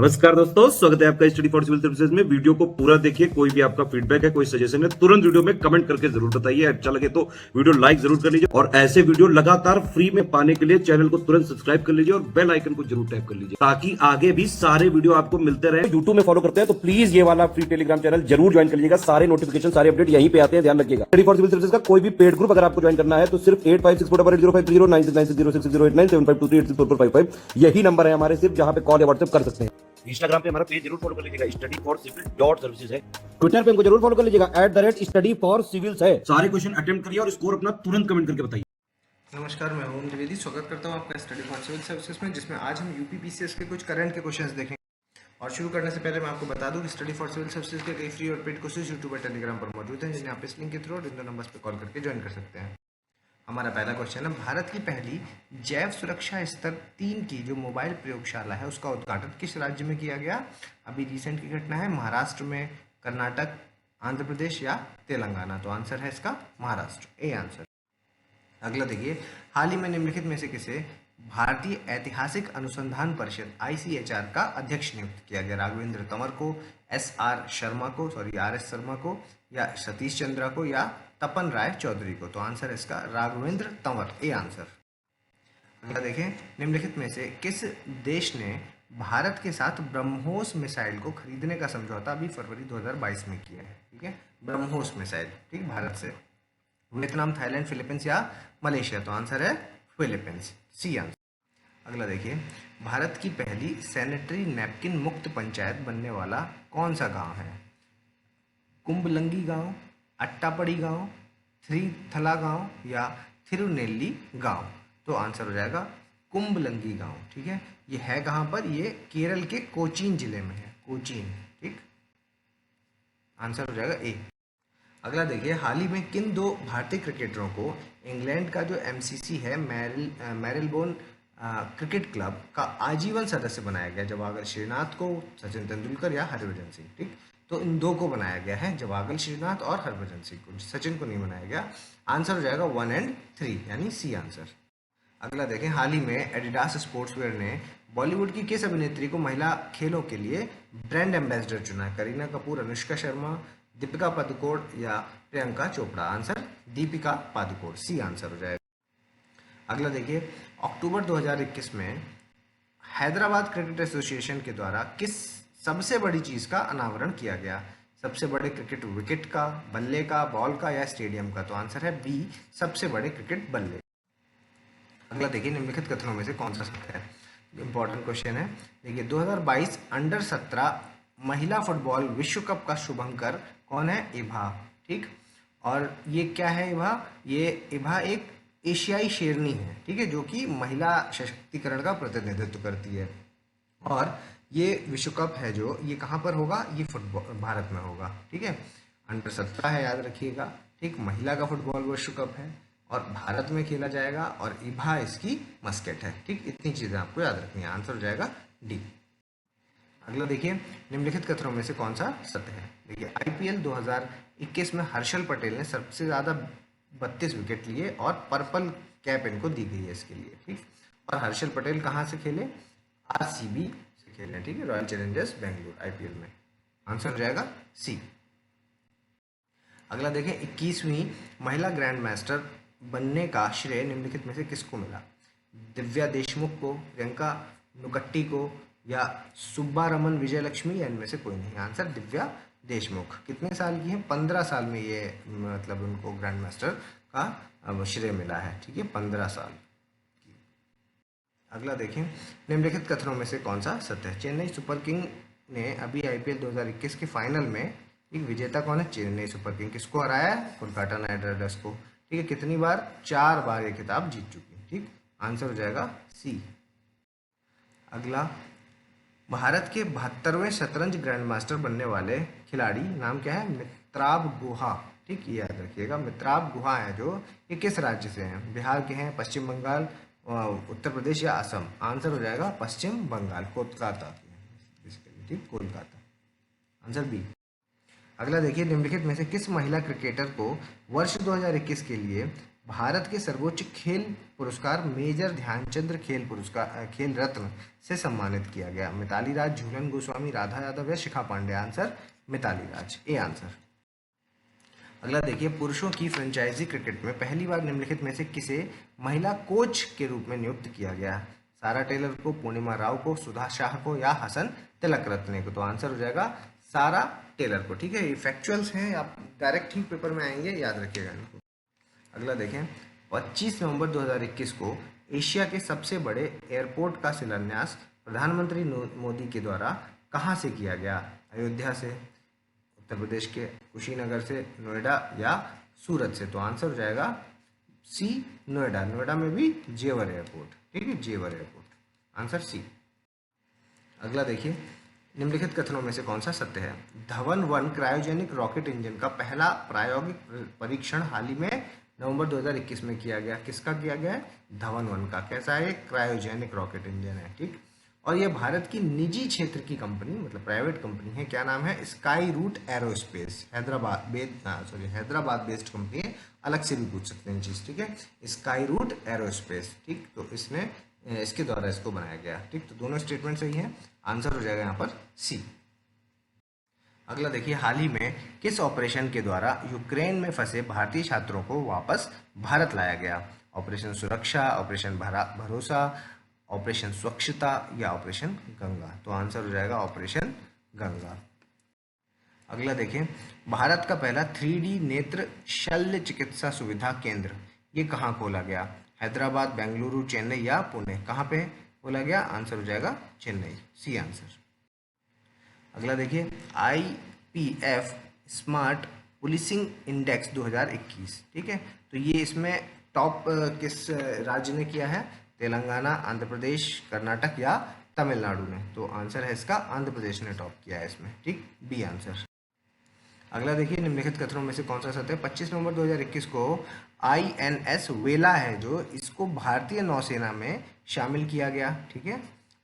नमस्कार दोस्तों, स्वागत है आपका स्टडी फॉर सिविल सर्विसेज में। वीडियो को पूरा देखिए। कोई भी आपका फीडबैक है, कोई सजेशन है, तुरंत वीडियो में कमेंट करके जरूर बताइए। अच्छा लगे तो वीडियो लाइक जरूर कर लीजिए और ऐसे वीडियो लगातार फ्री में पाने के लिए चैनल को तुरंत सब्सक्राइब कर लीजिए और बेल आइकन को जरूर टैप कर लीजिए ताकि आगे भी सारे वीडियो आपको मिलते रहे। यूट्यूब में फॉलो करते हैं तो प्लीज ये वाला फ्री टेलीग्राम चैनल जरूर ज्वाइन कर लीजिएगा। सारे नोटिफिकेशन, सारे अपडेट यहीं पे आते हैं, ध्यान रखिएगा। स्टडी फॉर सिविल सर्विसेज का कोई भी पेड ग्रुप अगर आपको ज्वाइन करना है तो सिर्फ 856480560660897523864455 यही नंबर है हमारे, सिर्फ जहां पे कॉल या व्हाट्सएप कर सकते हैं। इंस्टाग्राम पे हमारा पेज जरूर फॉलो कर लीजिएगा, study for civil dot services है। ट्विटर पे हमको जरूर फॉलो कर लीजिएगा, @स्टडी फॉर सिविल्स है। सारे क्वेश्चन अटेम्प्ट करिए और स्कोर अपना तुरंत कमेंट करके बताइए। नमस्कार, मैं ओम द्विवेदी स्वागत करता हूं आपका स्टडी फॉर सिविल सर्विसेज में, जिसमें आज हम यूपीपीसीएस के कुछ करंट के क्वेश्चंस देखेंगे। और शुरू करने से पहले मैं आपको बता दूं कि स्टडी फॉर सिविल सर्विसेज के कई फ्री और पेड कोर्सेज यूट्यूब और टेलीग्राम पर मौजूद हैं, जिन्हें आप इस लिंक के थ्रू और इन दो नंबर्स पर कॉल करके ज्वाइन कर सकते हैं। हमारा पहला क्वेश्चन है, भारत की पहली जैव सुरक्षा स्तर 3 की जो मोबाइल प्रयोगशाला है उसका उद्घाटन किस राज्य में किया गया? अभी रिसेंट की घटना है, महाराष्ट्र में, कर्नाटक, आंध्र प्रदेश या तेलंगाना? तो आंसर है इसका महाराष्ट्र, ए आंसर। अगला देखिए, हाल ही में निम्नलिखित में से किसे भारतीय ऐतिहासिक अनुसंधान परिषद ICHR का अध्यक्ष नियुक्त किया गया? राघवेंद्र तंवर को, RS शर्मा को, या सतीश चंद्रा को, या तपन राय चौधरी को? तो आंसर है इसका राघवेंद्र तंवर, ए आंसर। अगला देखें, निम्नलिखित में से किस देश ने भारत के साथ ब्रह्मोस मिसाइल को खरीदने का समझौता अभी फरवरी 2022 में किया है? ठीक है, ब्रह्मोस मिसाइल, ठीक, भारत से। वियतनाम, थाईलैंड, फिलीपींस या मलेशिया? तो आंसर है फिलीपींस, सी आंसर। अगला देखिए, भारत की पहली सैनिटरी नैपकिन मुक्त पंचायत बनने वाला कौन सा गांव है? कुंभलंगी गांव, अट्टापड़ी गांव, थ्रीथला गांव या थिरुनेल्ली गांव? तो आंसर हो जाएगा कुंभलंगी गांव। ठीक है, ये है कहाँ पर? ये केरल के कोचीन जिले में है, कोचीन। ठीक, आंसर हो जाएगा ए। अगला देखिए, हाल ही में किन दो भारतीय क्रिकेटरों को इंग्लैंड का जो MCC है, मैरिलबोन क्रिकेट क्लब का आजीवन सदस्य बनाया गया? जवाहर श्रीनाथ को, सचिन तेंदुलकर या हरभजन सिंह? ठीक, तो इन दो को बनाया गया है, जवाहर श्रीनाथ और हरभजन सिंह को, सचिन को नहीं बनाया गया। आंसर हो जाएगा 1 और 3 यानी सी आंसर। अगला देखें, हाल ही में एडिडास स्पोर्ट्सवेयर ने बॉलीवुड की किस अभिनेत्री को महिला खेलों के लिए ब्रांड एम्बेसडर चुना है? करीना कपूर, अनुष्का शर्मा, दीपिका पादुकोण या Priyanka Chopra? Answer Deepika Padukone, C answer हो जाएगा। अगला देखिए, अक्टूबर 2021 में हैदराबाद क्रिकेट एसोसिएशन के द्वारा किस सबसे बड़ी चीज का अनावरण किया गया? सबसे बड़े क्रिकेट विकेट का, बल्ले का, बॉल का या स्टेडियम का? तो आंसर है बी, सबसे बड़े क्रिकेट बल्ले। अगला देखिए, निम्नलिखित कथनों में से कौन सा सत्य है? इंपॉर्टेंट क्वेश्चन है। देखिए, 2022 अंडर 17 महिला फुटबॉल विश्व कप का शुभंकर कौन है? इभा। ठीक, और ये क्या है इभा? ये इभा एक एशियाई शेरनी है, ठीक है, जो कि महिला सशक्तिकरण का प्रतिनिधित्व करती है। और ये विश्व कप है जो, ये कहाँ पर होगा? ये फुटबॉल भारत में होगा। ठीक है, अंडर 17 है, याद रखिएगा। ठीक, महिला का फुटबॉल विश्व कप है और भारत में खेला जाएगा और इभा इसकी मस्केट है। ठीक, इतनी चीजें आपको याद रखनी है। आंसर हो जाएगा डी। अगला देखिए, निम्नलिखित कथनों में से कौन सा सत्य है? देखिए, IPL 2021 में हर्षल पटेल ने सबसे ज्यादा 32 विकेट लिए और पर्पल कैप इनको दी गई है इसके लिए। ठीक, और हर्षल पटेल कहाँ से खेले? RCB से खेले, ठीक है, रॉयल चैलेंजर्स बेंगलुरु, IPL में। आंसर हो जाएगा सी। अगला देखें, 21वीं महिला ग्रैंड मास्टर बनने का श्रेय निम्नलिखित में से किसको मिला? दिव्या देशमुख को, प्रियंका नुकट्टी को या सुब्बारमन विजयलक्ष्मी या इनमें से कोई नहीं? आंसर दिव्या देशमुख। कितने साल की है? 15 साल में ये मतलब उनको ग्रैंड मास्टर का श्रेय मिला है। ठीक है, 15 साल की। अगला देखें, निम्नलिखित कथनों में से कौन सा सत्य है? चेन्नई सुपर किंग ने अभी IPL 2021 के फाइनल में, एक विजेता कौन है? Chennai super king. किसको हराया? कोलकाता नाइट राइडर्स को। ठीक है, कितनी बार? 4 बार ये खिताब जीत चुकी है। ठीक, आंसर हो जाएगा सी। अगला, भारत के 72वें शतरंज ग्रैंड मास्टर बनने वाले खिलाड़ी नाम क्या है? मित्राब गुहा। ठीक, ये याद रखिएगा, मित्राब गुहा है जो, ये किस राज्य से हैं? बिहार के हैं, पश्चिम बंगाल, उत्तर प्रदेश या असम? आंसर हो जाएगा पश्चिम बंगाल, कोलकाता के हैं बेसिकली। ठीक, कोलकाता, आंसर बी। अगला देखिए, निम्नलिखित में से किस महिला क्रिकेटर को वर्ष 2021 के लिए भारत के सर्वोच्च खेल पुरस्कार मेजर ध्यानचंद्र खेल रत्न से सम्मानित किया गया? मिताली राज, झूलन गोस्वामी, राधा यादव या Shikha Pandey? Answer Mithali Raj, A answer. अगला देखिए, पुरुषों की फ्रेंचाइजी क्रिकेट में पहली बार निम्नलिखित में से किसे महिला कोच के रूप में नियुक्त किया गया? सारा टेलर को, पूर्णिमा राव को, सुधा शाह को या हसन तिलक रत्ने को? तो आंसर हो जाएगा सारा टेलर को। ठीक है, ये फैक्चुअल्स हैं, आप डायरेक्ट ही पेपर में आएंगे, याद रखिएगा इनको। अगला देखें, 25 नवंबर 2021 को एशिया के सबसे बड़े एयरपोर्ट का शिलान्यास प्रधानमंत्री मोदी के द्वारा कहाँ से किया गया? अयोध्या से, उत्तर प्रदेश के कुशीनगर से, नोएडा या सूरत से? तो आंसर हो जाएगा सी, नोएडा। नोएडा में भी जेवर एयरपोर्ट, ठीक है, जेवर एयरपोर्ट, आंसर सी। अगला देखिए, निम्नलिखित कथनों में से कौन सा सत्य है? धवन 1 क्रायोजेनिक रॉकेट इंजन का पहला प्रायोगिक परीक्षण हाल ही में नवंबर 2021 में किया गया। किसका किया गया है? धवन 1 का। कैसा है? क्रायोजेनिक रॉकेट इंजन है, ठीक। और ये भारत की निजी क्षेत्र की कंपनी, मतलब प्राइवेट कंपनी है। क्या नाम है? Skyroot Aerospace, Hyderabad based company है। अलग से भी पूछ सकते हैं चीज़, ठीक है। स्काई रूट एरोस्पेस, ठीक। तो इसके द्वारा इसको बनाया गया, ठीक। तो दोनों स्टेटमेंट सही है, आंसर हो जाएगा यहाँ पर सी। अगला देखिए, हाल ही में किस ऑपरेशन के द्वारा यूक्रेन में फंसे भारतीय छात्रों को वापस भारत लाया गया? ऑपरेशन सुरक्षा, ऑपरेशन भरोसा, ऑपरेशन स्वच्छता या ऑपरेशन गंगा? तो आंसर हो जाएगा ऑपरेशन गंगा। अगला देखें, भारत का पहला 3D नेत्र शल्य चिकित्सा सुविधा केंद्र ये कहाँ खोला गया? हैदराबाद, बेंगलुरु, चेन्नई या पुणे? कहाँ पे खोला गया? आंसर हो जाएगा चेन्नई, सी आंसर। अगला देखिए, IPF स्मार्ट पुलिसिंग इंडेक्स 2021, ठीक है। तो ये इसमें टॉप किस राज्य ने किया है? तेलंगाना, आंध्र प्रदेश, कर्नाटक या तमिलनाडु ने? तो आंसर है इसका आंध्र प्रदेश ने टॉप किया है इसमें, ठीक, बी आंसर। अगला देखिए, निम्नलिखित कथनों में से कौन सा सत्य है? 25 नवंबर 2021 को INS वेला है जो, इसको भारतीय नौसेना में शामिल किया गया, ठीक है।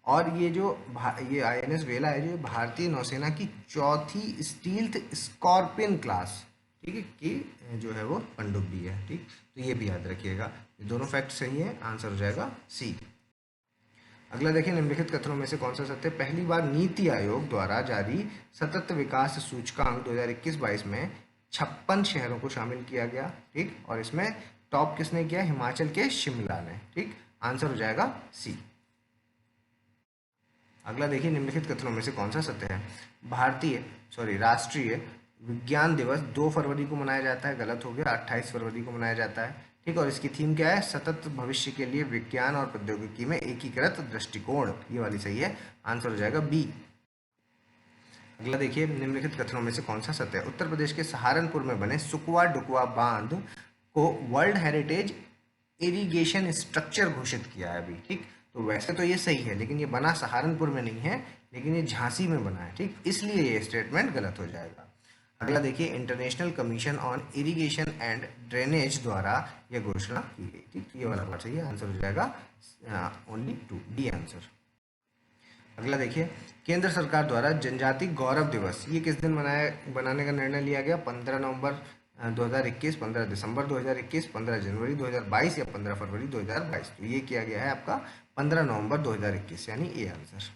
और ये INS वेला है जो भारतीय नौसेना की चौथी स्टील्थ स्कॉर्पियन क्लास, ठीक है, की जो है वो पनडुब्बी है, ठीक। तो ये भी याद रखिएगा, ये दोनों फैक्ट सही है, आंसर हो जाएगा सी। अगला देखिए, निम्नलिखित कथनों में से कौन सा सत्य? पहली बार नीति आयोग द्वारा जारी सतत विकास सूचकांक 2021-22 में 56 शहरों को शामिल किया गया, ठीक। और इसमें टॉप किसने किया? हिमाचल के शिमला ने, ठीक। आंसर हो जाएगा सी। अगला देखिए, निम्नलिखित कथनों में से कौन सा सत्य है? राष्ट्रीय विज्ञान दिवस 2 फरवरी को मनाया जाता है, गलत हो गया, 28 फरवरी को मनाया जाता है, ठीक। और इसकी थीम क्या है? सतत भविष्य के लिए विज्ञान और प्रौद्योगिकी में एकीकृत दृष्टिकोण, ये वाली सही है, आंसर हो जाएगा बी। अगला देखिए, निम्नलिखित कथनों में से कौन सा सत्य है? उत्तर प्रदेश के सहारनपुर में बने सुकवा डुकवा बांध को वर्ल्ड हेरिटेज इरिगेशन स्ट्रक्चर घोषित किया है अभी, ठीक। तो वैसे तो ये सही है, लेकिन ये बना सहारनपुर में नहीं है, लेकिन ये झांसी में बना है, ठीक, इसलिए ये स्टेटमेंट गलत हो जाएगा। अगला देखिए, international commission on irrigation and drainage द्वारा यह घोषणा की गई, ठीक। तो ये वाला बात सही है, आंसर हो जाएगा ओनली 2, डी आंसर। अगला देखिए, केंद्र सरकार द्वारा जनजाति गौरव दिवस ये किस दिन बनाने का निर्णय लिया गया? 15 नवंबर 2021, 15 दिसंबर 2021, 15 जनवरी 2022 या 15 फरवरी 2022? तो ये किया गया है आपका 15 नवंबर 2021, यानी ए आंसर।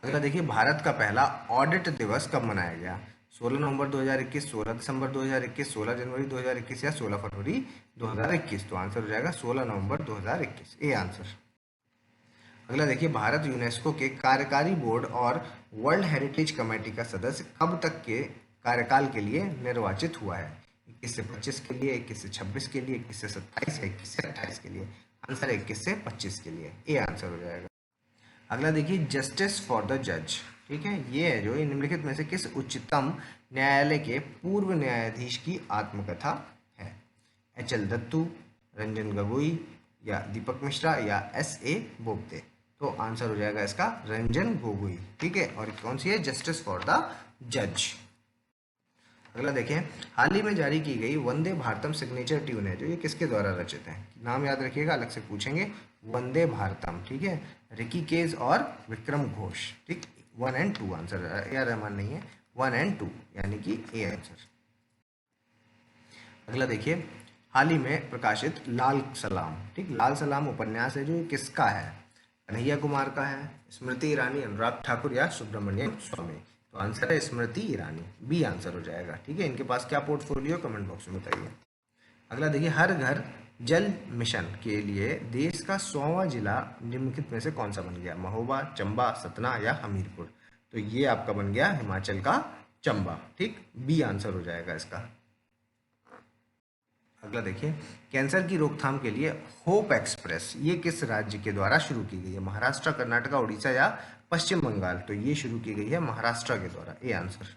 अगला देखिए, भारत का पहला ऑडिट दिवस कब मनाया गया? 16 नवंबर 2021, 16 दिसंबर 2021, 16 जनवरी 2021 या 16 फरवरी 2021? तो आंसर हो जाएगा 16 नवंबर 2021, ए आंसर। अगला देखिए, भारत यूनेस्को के कार्यकारी बोर्ड और वर्ल्ड हेरिटेज कमेटी का सदस्य कब तक के कार्यकाल के लिए निर्वाचित हुआ है? 21 से 25 के लिए, 21 से 26 के लिए, 21 से 27 या 21 से 28 के लिए? आंसर 21 से 25 के लिए, ए आंसर हो जाएगा। अगला देखिए, जस्टिस फॉर द जज, ठीक है, ये है जो निम्नलिखित में से किस उच्चतम न्यायालय के पूर्व न्यायाधीश की आत्मकथा है? HL दत्तू, रंजन गोगोई या दीपक मिश्रा या SA बोबडे? तो आंसर हो जाएगा इसका रंजन गोगोई, ठीक है। और कौन सी है? जस्टिस फॉर द जज। अगला देखें, हाल ही में जारी की गई वंदे भारतम सिग्नेचर ट्यून है जो, ये किसके द्वारा रचित है? नाम याद रखिएगा, अलग से पूछेंगे। वंदे भारतम, ठीक है, रिकी केज और विक्रम घोष, ठीक। 1 और 2 आंसर, AR रहमान नहीं है, 1 और 2 यानी कि ए आंसर। अगला देखिए, हाल ही में प्रकाशित लाल सलाम, ठीक, लाल सलाम उपन्यास है जो ये किसका है? कन्हैया कुमार का है, स्मृति ईरानी, अनुराग ठाकुर या सुब्रमण्यम स्वामी? तो आंसर है स्मृति ईरानी, बी आंसर हो जाएगा। ठीक है, इनके पास क्या पोर्टफोलियो, कमेंट बॉक्स में बताइए। अगला देखिए, हर घर जल मिशन के लिए देश का 100वां जिला निम्नलिखित में से कौन सा बन गया? महोबा, चंबा, सतना या हमीरपुर? तो ये आपका बन गया हिमाचल का चंबा। ठीक, बी आंसर हो जाएगा इसका। अगला देखिए, कैंसर की रोकथाम के लिए होप एक्सप्रेस ये किस राज्य के द्वारा शुरू की गई है? महाराष्ट्र, कर्नाटक, उड़ीसा या पश्चिम बंगाल? तो ये शुरू की गई है महाराष्ट्र के द्वारा, ए आंसर।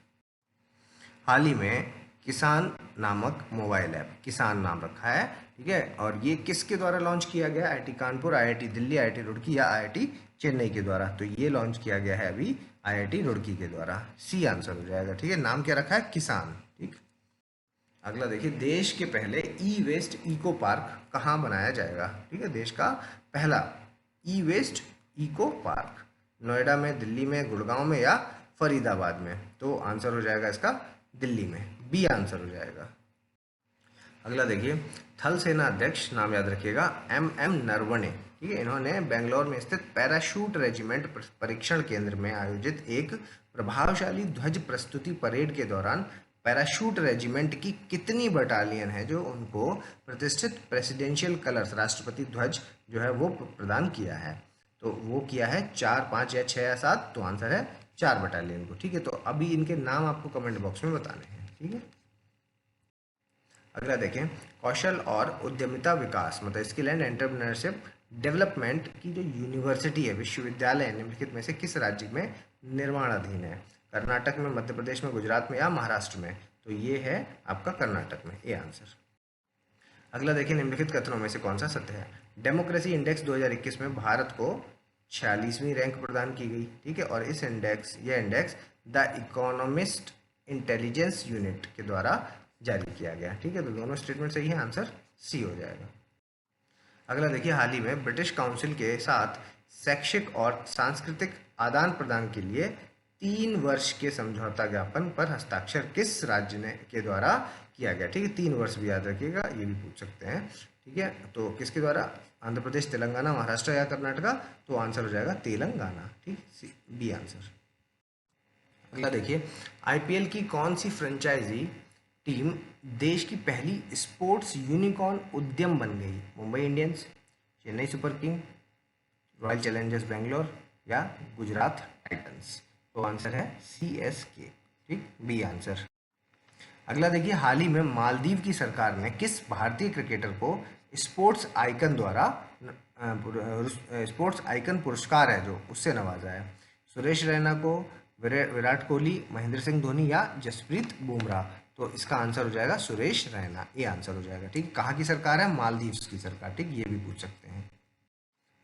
हाल ही में किसान नामक मोबाइल ऐप, किसान नाम रखा है, ठीक है, और ये किसके द्वारा लॉन्च किया गया? IIT Kanpur, IIT Delhi, IIT Roorkee या आईआईटी चेन्नई के द्वारा? तो ये लॉन्च किया गया है अभी आईआईटी रुड़की के द्वारा, सी आंसर हो जाएगा। ठीक है, नाम क्या रखा है? किसान। ठीक, अगला देखिए, देश के पहले ई वेस्ट इको पार्क कहाँ बनाया जाएगा? ठीक है, देश का पहला ई वेस्ट इको पार्क नोएडा में, दिल्ली में, गुड़गांव में या फरीदाबाद में? तो आंसर हो जाएगा इसका दिल्ली में, बी आंसर हो जाएगा। अगला देखिए, थल सेना अध्यक्ष नाम याद रखिएगा एम नरवणे, ठीक है, इन्होंने बेंगलोर में स्थित पैराशूट रेजिमेंट परीक्षण केंद्र में आयोजित एक प्रभावशाली ध्वज प्रस्तुति परेड के दौरान पैराशूट रेजिमेंट की कितनी बटालियन है जो उनको प्रतिष्ठित प्रेसिडेंशियल कलर्स, राष्ट्रपति ध्वज जो है वो प्रदान किया है? तो वो किया है 4, 5 या 6 या 7? तो आंसर है 4 बटालियन को। ठीक है, तो अभी इनके नाम आपको कमेंट बॉक्स में बताने हैं। ठीक है, अगला देखें, कौशल और उद्यमिता विकास मतलब स्किल एंड एंटरप्रेन्योरशिप डेवलपमेंट की जो यूनिवर्सिटी है, विश्वविद्यालय निम्नलिखित में से किस राज्य में निर्माणाधीन है? कर्नाटक में, मध्य प्रदेश में, गुजरात में या महाराष्ट्र में? तो ये है आपका कर्नाटक में, ए आंसर। अगला देखिए, निम्नलिखित कथनों में से कौन सा सत्य है? डेमोक्रेसी इंडेक्स 2021 में भारत को 46वीं रैंक प्रदान की गई। ठीक है, और इस यह index the economist intelligence unit के द्वारा जारी किया गया। ठीक है, तो दोनों स्टेटमेंट सही है, आंसर सी हो जाएगा। अगला देखिए, हाल ही में ब्रिटिश काउंसिल के साथ शैक्षिक और सांस्कृतिक आदान प्रदान के लिए 3 वर्ष के समझौता ज्ञापन पर हस्ताक्षर किस राज्य ने के द्वारा किया गया? ठीक है, 3 वर्ष भी याद रखिएगा, ये भी पूछ सकते हैं। ठीक है, तो किसके द्वारा? आंध्र प्रदेश, तेलंगाना, महाराष्ट्र या कर्नाटका? तो आंसर हो जाएगा तेलंगाना। ठीक, बी आंसर। अगला देखिए, आईपीएल की कौन सी फ्रेंचाइजी टीम देश की पहली स्पोर्ट्स यूनिकॉर्न उद्यम बन गई? Mumbai Indians, Chennai super king, royal Challengers Bangalore या गुजरात टाइटंस? तो आंसर है सीएसके। ठीक, बी आंसर। अगला देखिए, हाल ही में मालदीव की सरकार ने किस भारतीय क्रिकेटर को स्पोर्ट्स आइकन द्वारा स्पोर्ट्स आइकन पुरस्कार है जो उससे नवाजा है? सुरेश रैना को, विराट कोहली, महेंद्र सिंह धोनी या जसप्रीत बुमराह? तो इसका आंसर हो जाएगा सुरेश रैना, ये आंसर हो जाएगा। ठीक, कहाँ की सरकार है? मालदीव्स की सरकार। ठीक, ये भी पूछ सकते हैं।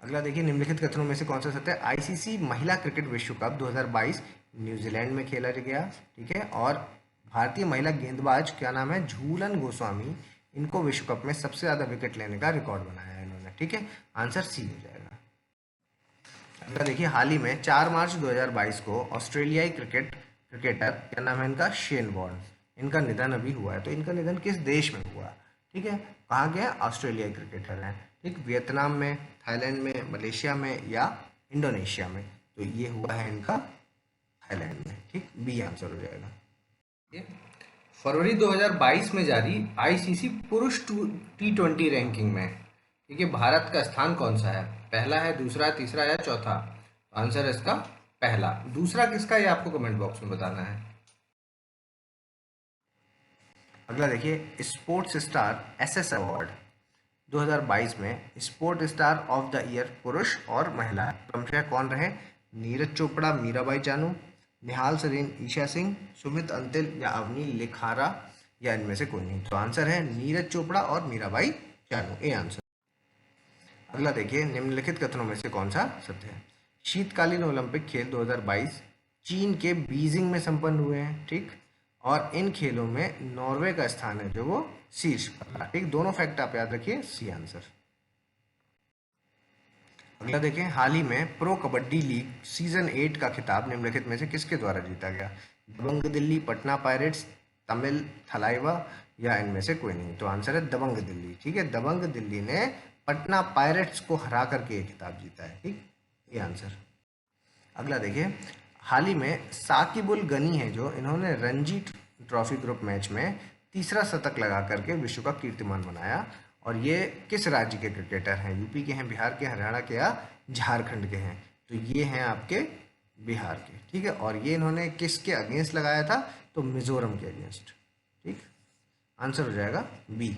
अगला देखिए, निम्नलिखित कथनों में से कौन सा सत्य है? आईसीसी महिला क्रिकेट विश्व कप 2022 न्यूजीलैंड में खेला गया। ठीक है, और भारतीय महिला गेंदबाज क्या नाम है? झूलन गोस्वामी, इनको विश्व कप में सबसे ज्यादा विकेट लेने का रिकॉर्ड बनाया है इन्होंने। ठीक है, आंसर सी हो जाएगा। अगला देखिए, हाल ही में 4 मार्च 2022 को ऑस्ट्रेलियाई क्रिकेटर क्या नाम है इनका? शेन वॉर्न, इनका निधन अभी हुआ है। तो इनका निधन किस देश में हुआ? ठीक है, कहाँ गया? ऑस्ट्रेलियाई क्रिकेटर हैं। ठीक, वियतनाम में, थाईलैंड में, मलेशिया में या इंडोनेशिया में? तो ये हुआ है इनका थाईलैंड में। ठीक, बी आंसर हो जाएगा। फरवरी 2022 में जारी आईसीसी पुरुष T20 रैंकिंग में, ठीक है, भारत का स्थान कौन सा है? पहला है, दूसरा, तीसरा या चौथा? आंसर है इसका पहला। दूसरा किसका, ये आपको कमेंट बॉक्स में बताना है। अगला देखिए, स्पोर्ट्स स्टार एसएस अवार्ड 2022 में sport star of the year पुरुष और महिला क्रमशः कौन रहे? नीरज चोपड़ा, मीराबाई चानू, निहाल सरीन, ईशा सिंह, सुमित अंतिल या अवनी लेखारा या इनमें से कोई नहीं? तो आंसर है नीरज चोपड़ा और मीराबाई चानू, ए आंसर। अगला देखिए, निम्नलिखित कथनों में से कौन सा सत्य है? शीतकालीन ओलंपिक खेल 2022 चीन के बीजिंग में संपन्न हुए हैं। ठीक, और इन खेलों में नॉर्वे का स्थान है जो वो शीर्ष पर था। ठीक, दोनों फैक्ट आप याद रखिए, सी आंसर। अगला देखें, हाल ही में प्रो कबड्डी लीग सीजन 8 का खिताब निम्नलिखित में से किसके द्वारा जीता गया? दबंग दिल्ली, पटना पायरेट्स, तमिल थलाइवा या इनमें से कोई नहीं। तो आंसर है दबंग दिल्ली। ठीक है, दबंग दिल्ली ने पटना पायरेट्स को हरा करके ये खिताब जीता है। ठीक, ये आंसर। अगला देखिए, हाल ही में साकिब उल गनी है जो, इन्होंने रणजी ट्रॉफी ग्रुप मैच में तीसरा शतक लगा करके विश्व का कीर्तिमान बनाया। और ये किस राज्य के क्रिकेटर हैं? यूपी के हैं, बिहार के, हरियाणा के या झारखंड के हैं? तो ये हैं आपके बिहार के। ठीक है, और ये इन्होंने किसके अगेंस्ट लगाया था? तो मिजोरम के अगेंस्ट। ठीक, आंसर हो जाएगा बी।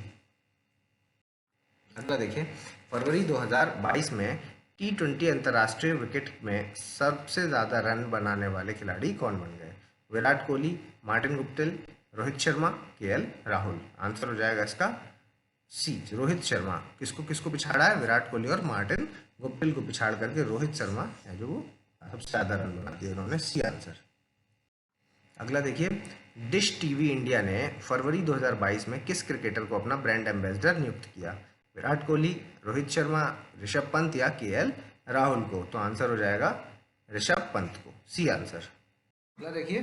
अगला देखिए, फरवरी 2022 में T20 अंतर्राष्ट्रीय विकेट में सबसे ज़्यादा रन बनाने वाले खिलाड़ी कौन बन गए? Virat Kohli, Martin Guptill, Rohit Sharma, KL Rahul. Answer हो जाएगा इसका सी, रोहित शर्मा। किसको किसको पिछाड़ा है? विराट कोहली और मार्टिन गुप्टिल को पिछाड़ करके रोहित शर्मा है जो वो सबसे ज़्यादा रन बना दिए उन्होंने। C answer. अगला देखिए, डिश टीवी इंडिया ने फरवरी 2022 में किस क्रिकेटर को अपना ब्रांड एम्बेसडर नियुक्त किया? विराट कोहली, रोहित शर्मा, ऋषभ पंत या केएल राहुल को? तो आंसर हो जाएगा ऋषभ पंत को। C answer. अगला देखिए,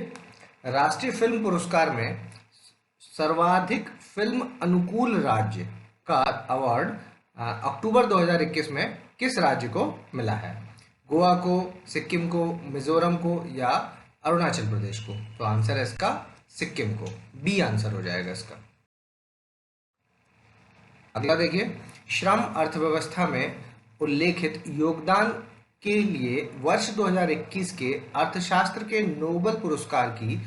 राष्ट्रीय फिल्म पुरस्कार में सर्वाधिक फिल्म अनुकूल राज्य का अवार्ड अक्टूबर 2021 में किस राज्य को मिला है? गोवा को, सिक्किम को, मिजोरम को या अरुणाचल प्रदेश को? तो आंसर है इसका सिक्किम को। बी आंसर हो जाएगा इसका। अगला देखिए, श्रम अर्थव्यवस्था में उल्लेखित योगदान के लिए वर्ष 2021 के अर्थशास्त्र के नोबेल पुरस्कार की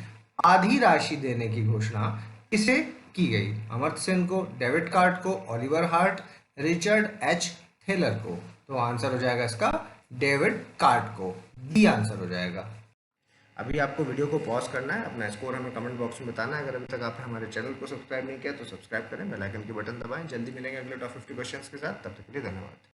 आधी राशि देने की घोषणा किसे की गई? अमर्त्य सेन को, डेविड कार्ट को, Oliver heart, Richard H Thaler को? तो आंसर हो जाएगा इसका डेविड कार्ट को। डी आंसर हो जाएगा। अभी आपको वीडियो को पॉज करना है, अपना स्कोर हमें कमेंट बॉक्स में बताना है। अगर अभी तक आपने हमारे चैनल को सब्सक्राइब नहीं किया तो सब्सक्राइब करें, बेल आइकन की बटन दबाएं। जल्दी मिलेंगे अगले टॉप 50 क्वेश्चंस के साथ, तब तक के लिए धन्यवाद।